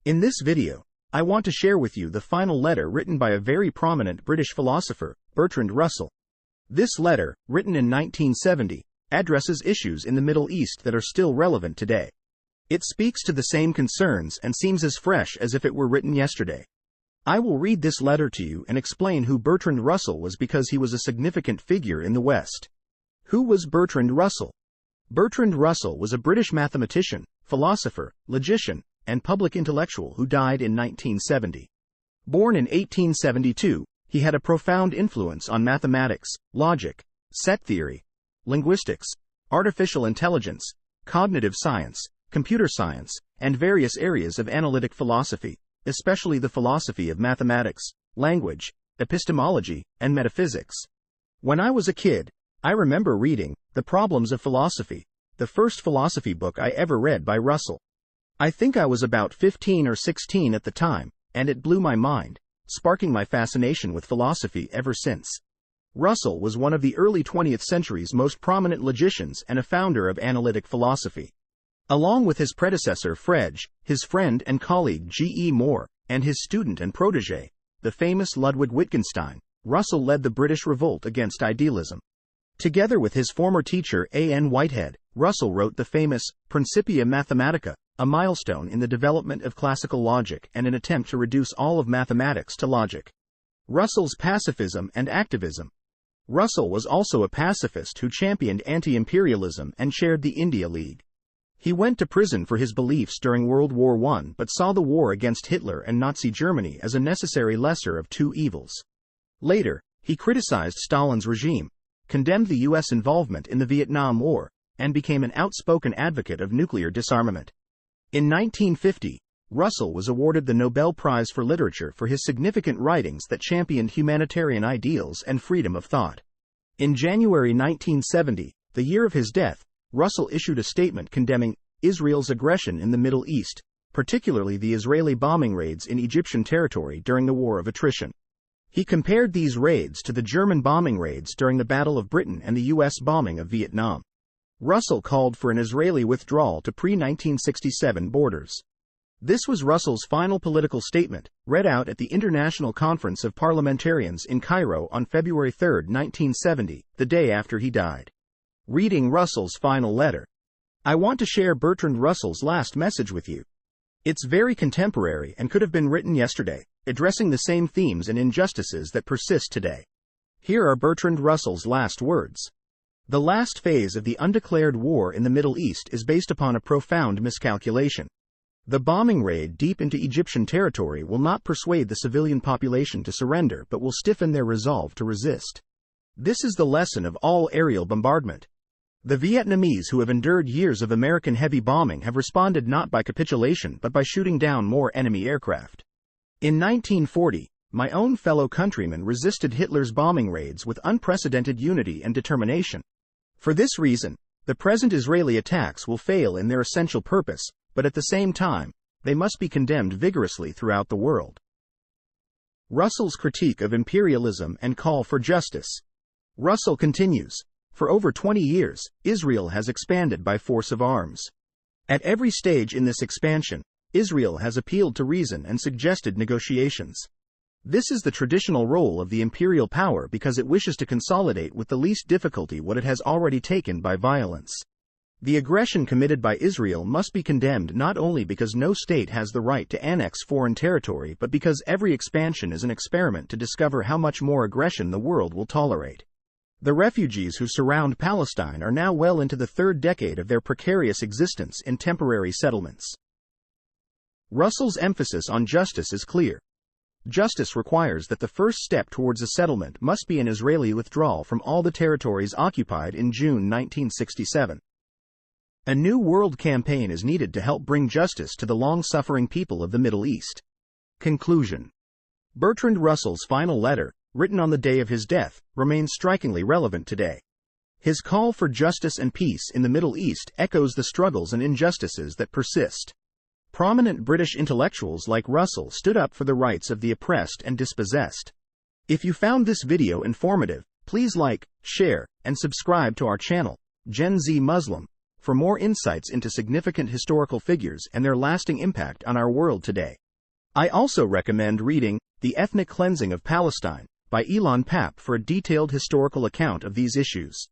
In this video, I want to share with you the final letter written by a very prominent British philosopher, Bertrand Russell. This letter, written in 1970, addresses issues in the Middle East that are still relevant today. It speaks to the same concerns and seems as fresh as if it were written yesterday. I will read this letter to you and explain who Bertrand Russell was because he was a significant figure in the West. Who was Bertrand Russell? Bertrand Russell was a British mathematician, philosopher, logician, and public intellectual who died in 1970. Born in 1872, he had a profound influence on mathematics, logic, set theory, linguistics, artificial intelligence, cognitive science, computer science, and various areas of analytic philosophy, especially the philosophy of mathematics, language, epistemology, and metaphysics. When I was a kid, I remember reading The Problems of Philosophy, the first philosophy book I ever read by Russell. I think I was about 15 or 16 at the time, and it blew my mind, sparking my fascination with philosophy ever since. Russell was one of the early 20th century's most prominent logicians and a founder of analytic philosophy. Along with his predecessor Frege, his friend and colleague G.E. Moore, and his student and protege, the famous Ludwig Wittgenstein, Russell led the British revolt against idealism. Together with his former teacher A.N. Whitehead, Russell wrote the famous Principia Mathematica, a milestone in the development of classical logic and an attempt to reduce all of mathematics to logic. Russell's pacifism and activism. Russell was also a pacifist who championed anti-imperialism and chaired the India League. He went to prison for his beliefs during World War I but saw the war against Hitler and Nazi Germany as a necessary lesser of two evils. Later, he criticized Stalin's regime, condemned the U.S. involvement in the Vietnam War, and became an outspoken advocate of nuclear disarmament. In 1950, Russell was awarded the Nobel Prize for Literature for his significant writings that championed humanitarian ideals and freedom of thought. In January 1970, the year of his death, Russell issued a statement condemning Israel's aggression in the Middle East, particularly the Israeli bombing raids in Egyptian territory during the War of Attrition. He compared these raids to the German bombing raids during the Battle of Britain and the U.S. bombing of Vietnam. Russell called for an Israeli withdrawal to pre-1967 borders. This was Russell's final political statement, read out at the International Conference of Parliamentarians in Cairo on February 3, 1970, the day after he died. Reading Russell's final letter. I want to share Bertrand Russell's last message with you. It's very contemporary and could have been written yesterday, addressing the same themes and injustices that persist today. Here are Bertrand Russell's last words. The last phase of the undeclared war in the Middle East is based upon a profound miscalculation. The bombing raid deep into Egyptian territory will not persuade the civilian population to surrender but will stiffen their resolve to resist. This is the lesson of all aerial bombardment. The Vietnamese who have endured years of American heavy bombing have responded not by capitulation but by shooting down more enemy aircraft. In 1940, my own fellow countrymen resisted Hitler's bombing raids with unprecedented unity and determination. For this reason, the present Israeli attacks will fail in their essential purpose, but at the same time, they must be condemned vigorously throughout the world. Russell's critique of imperialism and call for justice. Russell continues, for over 20 years, Israel has expanded by force of arms. At every stage in this expansion, Israel has appealed to reason and suggested negotiations. This is the traditional role of the imperial power because it wishes to consolidate with the least difficulty what it has already taken by violence. The aggression committed by Israel must be condemned not only because no state has the right to annex foreign territory but because every expansion is an experiment to discover how much more aggression the world will tolerate. The refugees who surround Palestine are now well into the third decade of their precarious existence in temporary settlements. Russell's emphasis on justice is clear. Justice requires that the first step towards a settlement must be an Israeli withdrawal from all the territories occupied in June 1967. A new world campaign is needed to help bring justice to the long-suffering people of the Middle East. Conclusion. Bertrand Russell's final letter, written on the day of his death, remains strikingly relevant today. His call for justice and peace in the Middle East echoes the struggles and injustices that persist. Prominent British intellectuals like Russell stood up for the rights of the oppressed and dispossessed. If you found this video informative, please like, share, and subscribe to our channel, Gen Z Muslim, for more insights into significant historical figures and their lasting impact on our world today. I also recommend reading The Ethnic Cleansing of Palestine by Elon Papp for a detailed historical account of these issues.